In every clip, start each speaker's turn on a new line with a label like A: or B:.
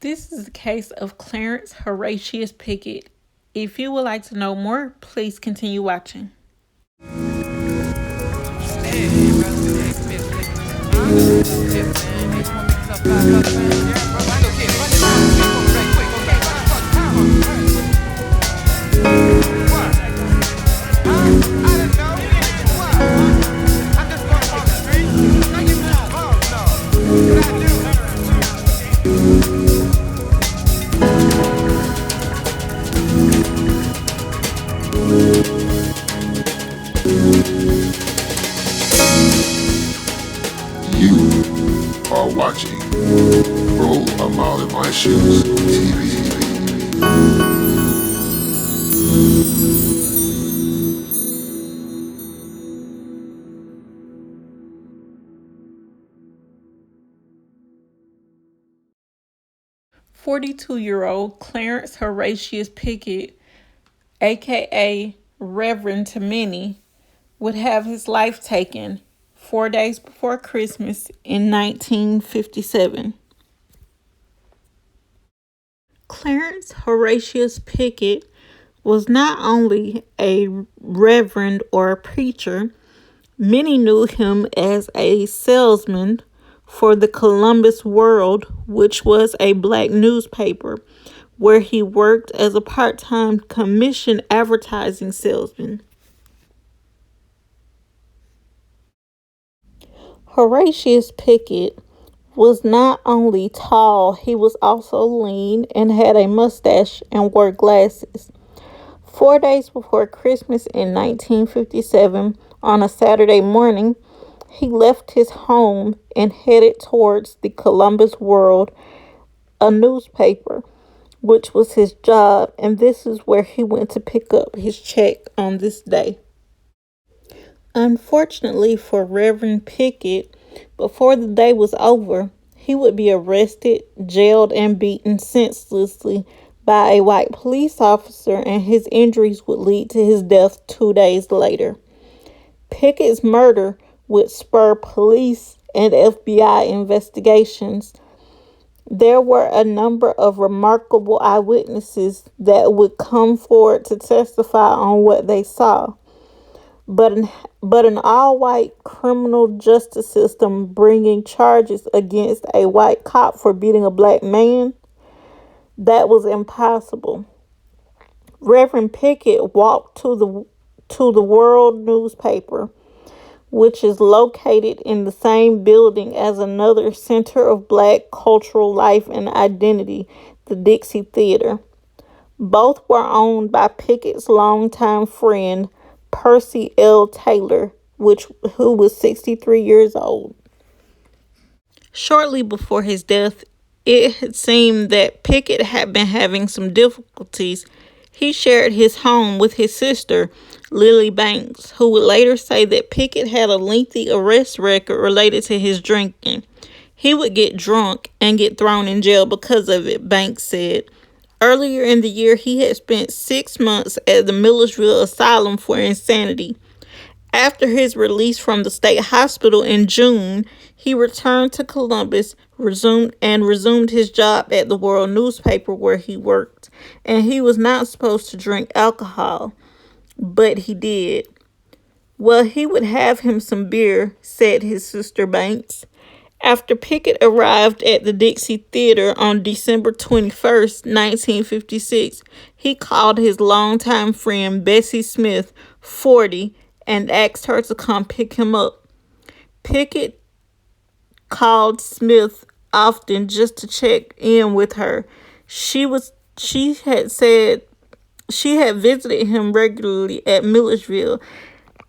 A: This is the case of Clarence Horatius Pickett. If you would like to know more, please continue watching.
B: You are watching Roll a Mile in My Shoes TV.
A: 42-year-old Clarence Horatius Pickett, aka Reverend to many, would have his life taken 4 days before Christmas in 1957. Clarence Horatius Pickett was not only a reverend or a preacher, many knew him as a salesman for the Columbus World, which was a black newspaper, where he worked as a part-time commission advertising salesman. Horatius Pickett was not only tall, he was also lean and had a mustache and wore glasses. 4 days before Christmas in 1957, on a Saturday morning, he left his home and headed towards the Columbus World, a newspaper, which was his job, and this is where he went to pick up his check on this day. Unfortunately for Reverend Pickett, before the day was over, he would be arrested, jailed, and beaten senselessly by a white police officer, and his injuries would lead to his death 2 days later. Pickett's murder would spur police and FBI investigations. There were a number of remarkable eyewitnesses that would come forward to testify on what they saw. But an all-white criminal justice system bringing charges against a white cop for beating a black man, that was impossible. Reverend Pickett walked to the World newspaper, which is located in the same building as another center of black cultural life and identity, the Dixie Theater. Both were owned by Pickett's longtime friend, Percy L. Taylor, who was 63 years old. Shortly before his death, it had seemed that Pickett had been having some difficulties. He shared his home with his sister, Lily Banks, who would later say that Pickett had a lengthy arrest record related to his drinking. He would get drunk and get thrown in jail because of it, Banks said. Earlier in the year, he had spent 6 months at the Millersville Asylum for Insanity. After his release from the state hospital in June, he returned to Columbus, resumed his job at the World newspaper where he worked. And he was not supposed to drink alcohol, but he did. Well, he would have him some beer, said his sister Banks. After Pickett arrived at the Dixie Theater on December 21st, 1956, he called his longtime friend Bessie Smith, 40, and asked her to come pick him up. Pickett called Smith often just to check in with her. She had said she had visited him regularly at Millersville.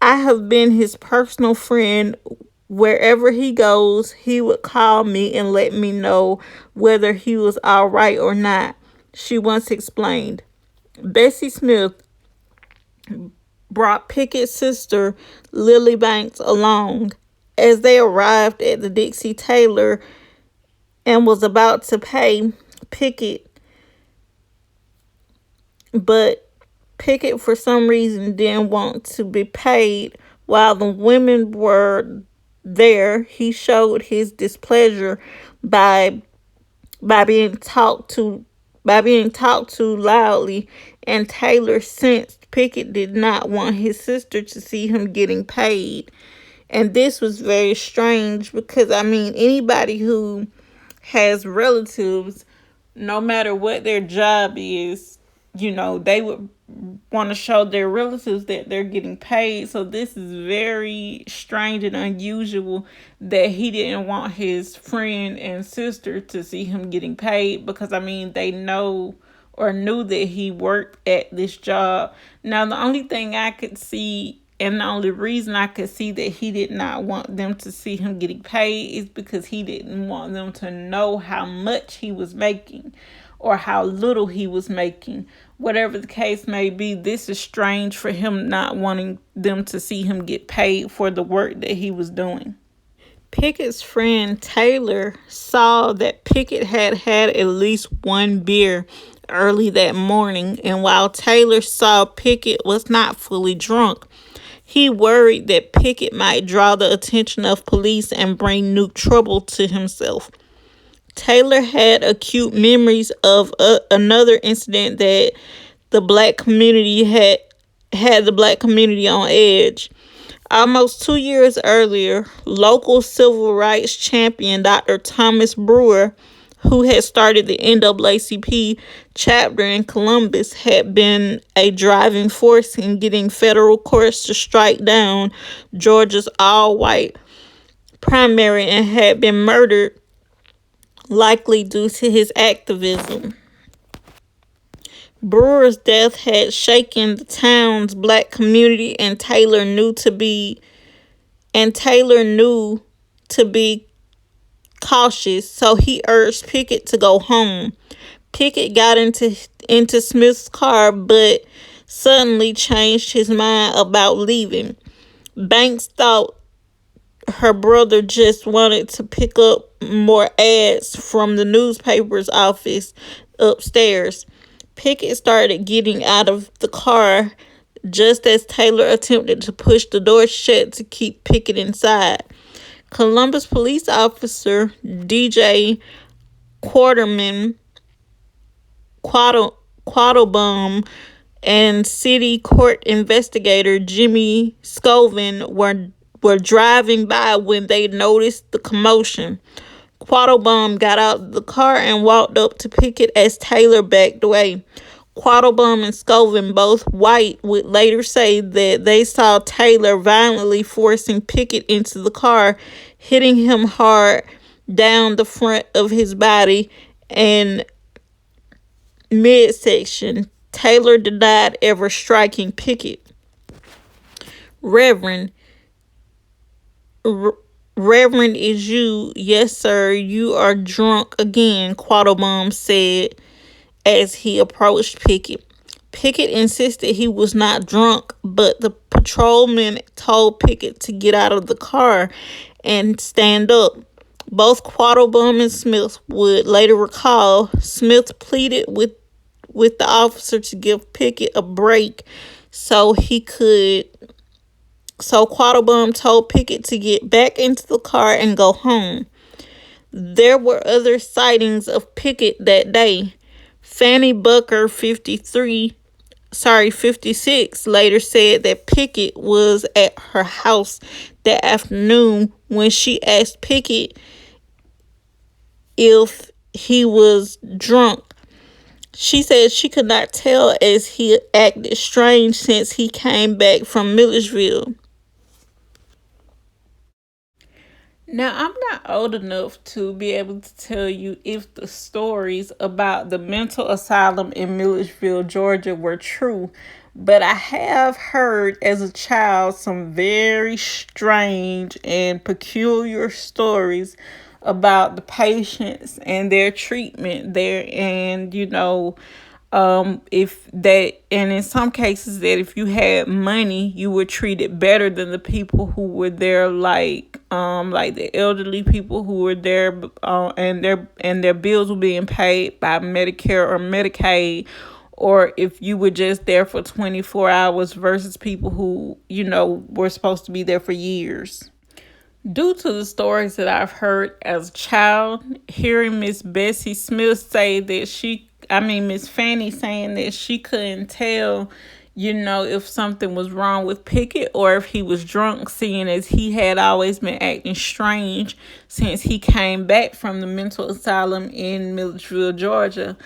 A: I have been his personal friend. Wherever he goes, he would call me and let me know whether he was all right or not, she once explained. Bessie Smith brought Pickett's sister, Lily Banks, along. As they arrived at the Dixie Taylor and was about to pay Pickett, but Pickett, for some reason, didn't want to be paid while the women were there. He showed his displeasure by by being talked to loudly, and Taylor sensed Pickett did not want his sister to see him getting paid. And this was very strange because I mean anybody who has relatives, no matter what their job is, they would want to show their relatives that they're getting paid. So this is very strange and unusual that he didn't want his friend and sister to see him getting paid because I mean they know or knew that he worked at this job. Now the only thing I could see and the only reason I could see that he did not want them to see him getting paid is because he didn't want them to know how much he was making or how little he was making. Whatever the case may be, this is strange for him not wanting them to see him get paid for the work that he was doing. Pickett's friend Taylor saw that Pickett had at least one beer early that morning, and while Taylor saw Pickett was not fully drunk, he worried that Pickett might draw the attention of police and bring new trouble to himself. Taylor had acute memories of another incident that the black community had the black community on edge. Almost 2 years earlier, local civil rights champion Dr. Thomas Brewer, who had started the NAACP chapter in Columbus, had been a driving force in getting federal courts to strike down Georgia's all-white primary and had been murdered, likely due to his activism. Brewer's death had shaken the town's black community, and Taylor knew to be cautious, so he urged Pickett to go home. Pickett got into Smith's car, but suddenly changed his mind about leaving. Banks thought her brother just wanted to pick up more ads from the newspaper's office upstairs. Pickett started getting out of the car just as Taylor attempted to push the door shut to keep Pickett inside. Columbus police officer DJ Quattlebaum and city court investigator Jimmy Scovin were driving by when they noticed the commotion. Quattlebaum got out of the car and walked up to Pickett as Taylor backed away. Quattlebaum and Scovin, both white, would later say that they saw Taylor violently forcing Pickett into the car, hitting him hard down the front of his body and midsection. Taylor denied ever striking Pickett. Reverend, is you? Yes, sir. You are drunk again, Quattlebaum said as he approached Pickett. Pickett insisted he was not drunk, but the patrolman told Pickett to get out of the car and stand up. Both Quattlebaum and Smith would later recall Smith pleaded with the officer to give Pickett a break so Quattlebaum told Pickett to get back into the car and go home. There were other sightings of Pickett that day. Fanny Bucker, 56, later said that Pickett was at her house that afternoon when she asked Pickett if he was drunk. She said she could not tell as he acted strange since he came back from Millersville. Now, I'm not old enough to be able to tell you if the stories about the mental asylum in Millersville, Georgia were true, but I have heard as a child some very strange and peculiar stories about the patients and their treatment there, and if that, and in some cases that if you had money you were treated better than the people who were there, like the elderly people who were there, and their bills were being paid by Medicare or Medicaid, or if you were just there for 24 hours versus people who were supposed to be there for years. Due to the stories that I've heard as a child, hearing Miss Bessie Smith say that Miss Fanny saying that she couldn't tell, if something was wrong with Pickett or if he was drunk, seeing as he had always been acting strange since he came back from the mental asylum in Milledgeville, Georgia.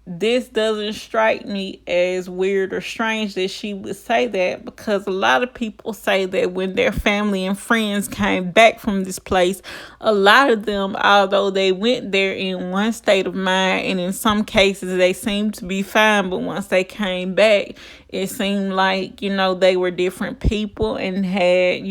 A: This doesn't strike me as weird or strange that she would say that, because a lot of people say that when their family and friends came back from this place, a lot of them, although they went there in one state of mind and in some cases they seemed to be fine, but once they came back, it seemed like, they were different people and had,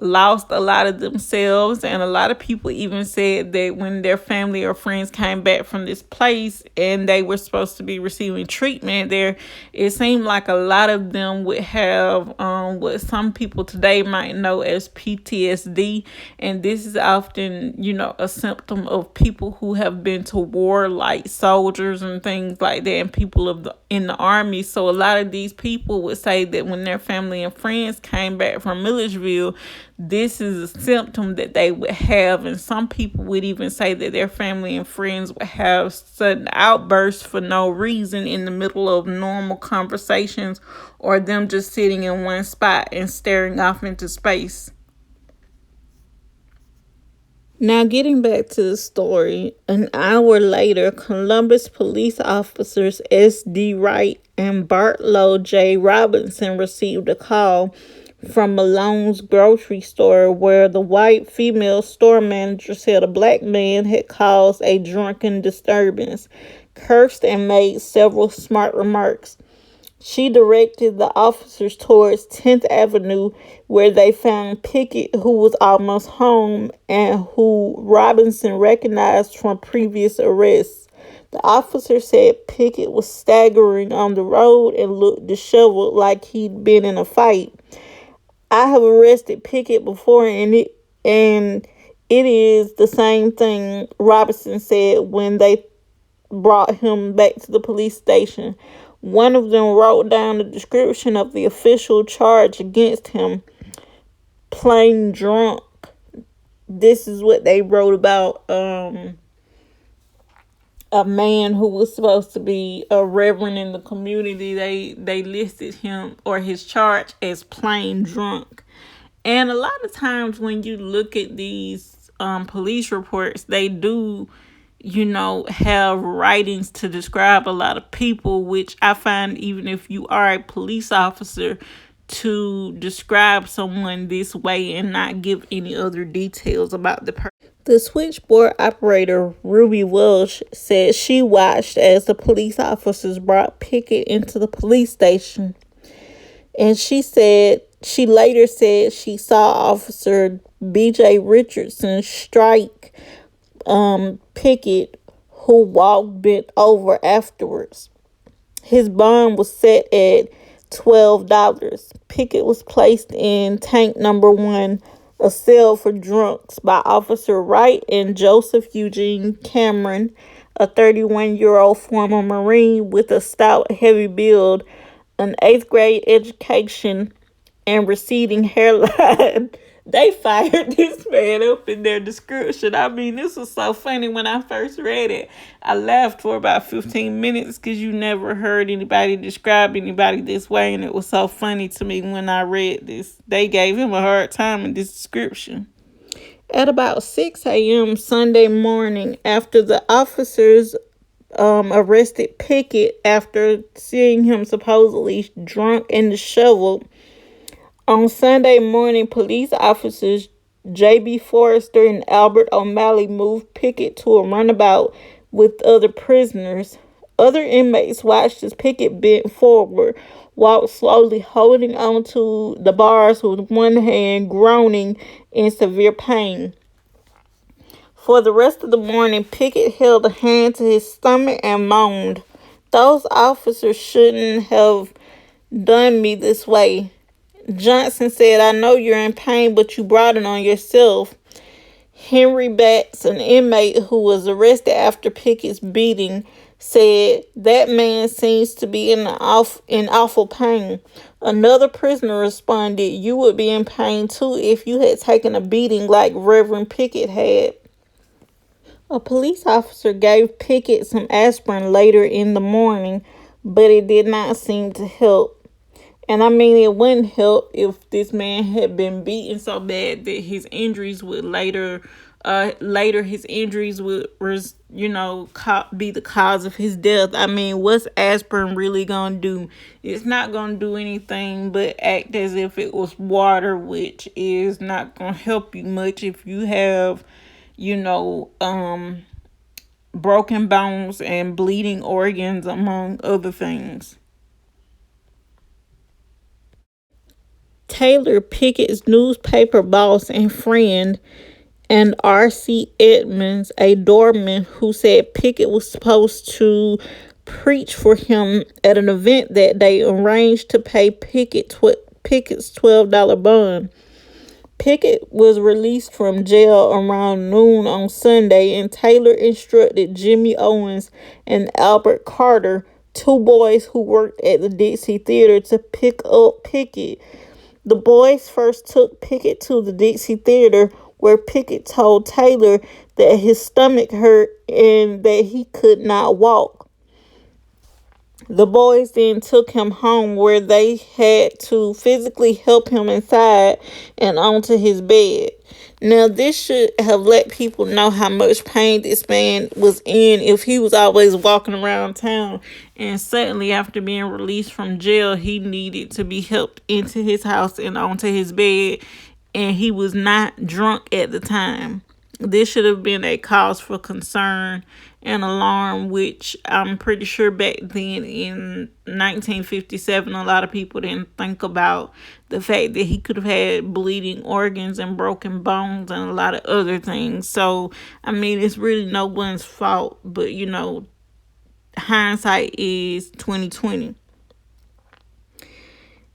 A: lost a lot of themselves. And a lot of people even said that when their family or friends came back from this place and they were supposed to be receiving treatment there, it seemed like a lot of them would have what some people today might know as PTSD. And this is often, a symptom of people who have been to war, like soldiers and things like that, and people in the army. So a lot of these people would say that when their family and friends came back from Milledgeville, this is a symptom that they would have. And some people would even say that their family and friends would have sudden outbursts for no reason in the middle of normal conversations, or them just sitting in one spot and staring off into space. Now, getting back to the story, an hour later, Columbus police officers S.D. Wright and Bartlow J. Robinson received a call from Malone's grocery store, where the white female store manager said a black man had caused a drunken disturbance, cursed, and made several smart remarks. She directed the officers towards 10th Avenue, where they found Pickett, who was almost home and who Robinson recognized from previous arrests. The officer said Pickett was staggering on the road and looked disheveled, like he'd been in a fight. I have arrested Pickett before, and it is the same thing, Robinson said when they brought him back to the police station. One of them wrote down the description of the official charge against him: plain drunk. This is what they wrote about a man who was supposed to be a reverend in the community. They listed him, or his charge, as plain drunk. And a lot of times when you look at these police reports, they do, have writings to describe a lot of people, which I find, even if you are a police officer, to describe someone this way and not give any other details about the person. The switchboard operator, Ruby Welsh, said she watched as the police officers brought Pickett into the police station. And she later said she saw Officer B.J. Richardson strike Pickett, who walked bent over afterwards. His bond was set at $12. Pickett was placed in tank number 1, a cell for drunks, by Officer Wright and Joseph Eugene Cameron, a 31-year-old former Marine with a stout, heavy build, an 8th grade education, and receding hairline. They fired this man up in their description. I mean, this was so funny when I first read it. I laughed for about 15 minutes because you never heard anybody describe anybody this way, and it was so funny to me when I read this. They gave him a hard time in this description. At about 6 a.m. Sunday morning, after the officers arrested Pickett after seeing him supposedly drunk and disheveled, on Sunday morning, police officers J.B. Forrester and Albert O'Malley moved Pickett to a runabout with other prisoners. Other inmates watched as Pickett bent forward, walked slowly, holding onto the bars with one hand, groaning in severe pain. For the rest of the morning, Pickett held a hand to his stomach and moaned. "Those officers shouldn't have done me this way." Johnson said, "I know you're in pain, but you brought it on yourself." Henry Batts, an inmate who was arrested after Pickett's beating, said that man seems to be in awful pain. Another prisoner responded, "You would be in pain too if you had taken a beating like Reverend Pickett had." A police officer gave Pickett some aspirin later in the morning, but it did not seem to help. And I mean, it wouldn't help if this man had been beaten so bad that his injuries would later his injuries would, be the cause of his death. I mean, what's aspirin really gonna do? It's not gonna do anything but act as if it was water, which is not gonna help you much if you have, you know, broken bones and bleeding organs, among other things. Taylor Pickett's newspaper boss and friend, and R.C. Edmonds, a doorman who said Pickett was supposed to preach for him at an event that day, arranged to pay Pickett's $12 bond. Pickett was released from jail around noon on Sunday, and Taylor instructed Jimmy Owens and Albert Carter, two boys who worked at the Dixie Theater, to pick up Pickett. The boys first took Pickett to the Dixie Theater, where Pickett told Taylor that his stomach hurt and that he could not walk. The boys then took him home, where they had to physically help him inside and onto his bed. Now, this should have let people know how much pain this man was in if he was always walking around town. And suddenly, after being released from jail, he needed to be helped into his house and onto his bed. And he was not drunk at the time. This should have been a cause for concern and alarm, which I'm pretty sure back then in 1957, a lot of people didn't think about the fact that he could have had bleeding organs and broken bones and a lot of other things. So, I mean, it's really no one's fault, but hindsight is 2020.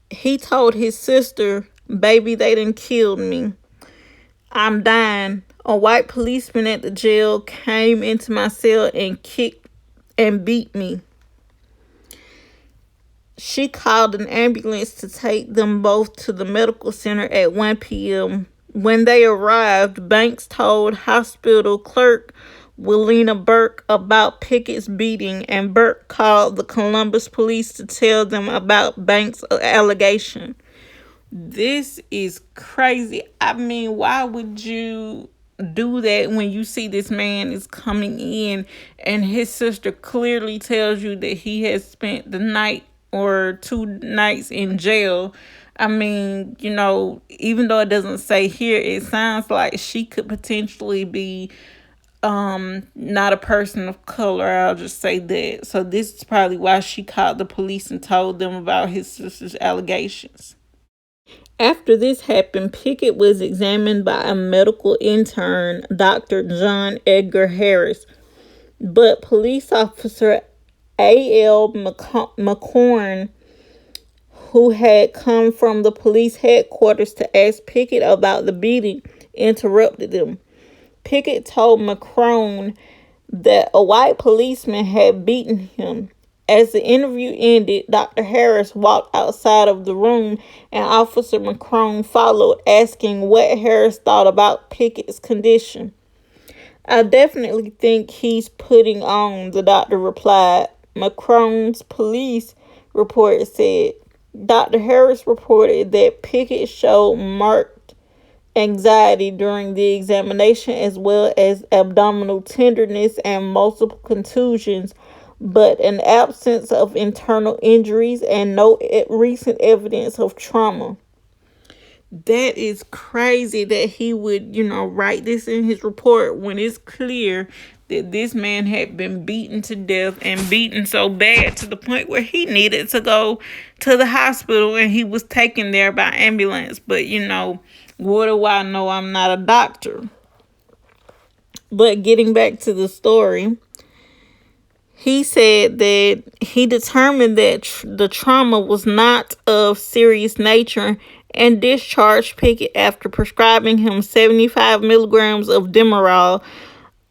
A: He told his sister, "Baby, they done killed me. I'm dying. A white policeman at the jail came into my cell and kicked and beat me." She called an ambulance to take them both to the medical center at 1 p.m. When they arrived, Banks told hospital clerk Willena Burke about Pickett's beating, and Burke called the Columbus police to tell them about Banks' allegation. This is crazy. I mean, why would you do that when you see this man is coming in and his sister clearly tells you that he has spent the night or 2 nights in jail? I mean, even though it doesn't say here, it sounds like she could potentially be not a person of color. I'll just say that. So this is probably why she called the police and told them about his sister's allegations. After this happened, Pickett was examined by a medical intern, Dr. John Edgar Harris, but police officer A.L. McCorn, who had come from the police headquarters to ask Pickett about the beating, interrupted them. Pickett told McCrone that a white policeman had beaten him. As the interview ended, Dr. Harris walked outside of the room and Officer McCrone followed, asking what Harris thought about Pickett's condition. "I definitely think he's putting on," the doctor replied. McCrone's police report said. Dr. Harris reported that Pickett showed marked anxiety during the examination, as well as abdominal tenderness and multiple contusions, but an absence of internal injuries and no recent evidence of trauma. That is crazy that he would, write this in his report when it's clear that this man had been beaten to death and beaten so bad to the point where he needed to go to the hospital and he was taken there by ambulance. But, what do I know? I'm not a doctor. But getting back to the story, he said that he determined that the trauma was not of serious nature and discharged Pickett after prescribing him 75 milligrams of Demerol,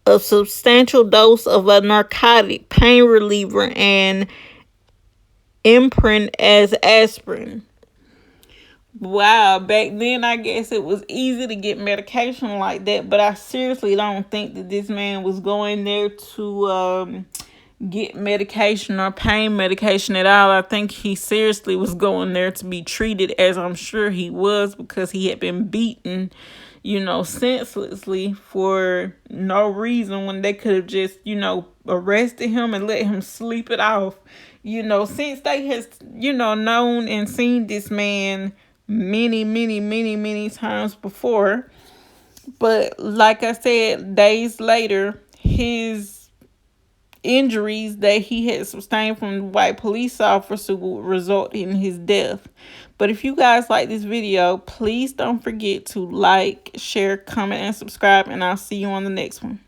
A: a substantial dose of a narcotic pain reliever, and Imprin as aspirin. Wow, back then I guess it was easy to get medication like that, but I seriously don't think that this man was going there to get medication or pain medication at all. I think he seriously was going there to be treated, as I'm sure he was, because he had been beaten, senselessly for no reason when they could have just, arrested him and let him sleep it off. Since they has, known and seen this man many, many, many, many times before. But like I said, days later, his injuries that he had sustained from the white police officer would result in his death. But if you guys like this video, please don't forget to like, share, comment, and subscribe, and I'll see you on the next one.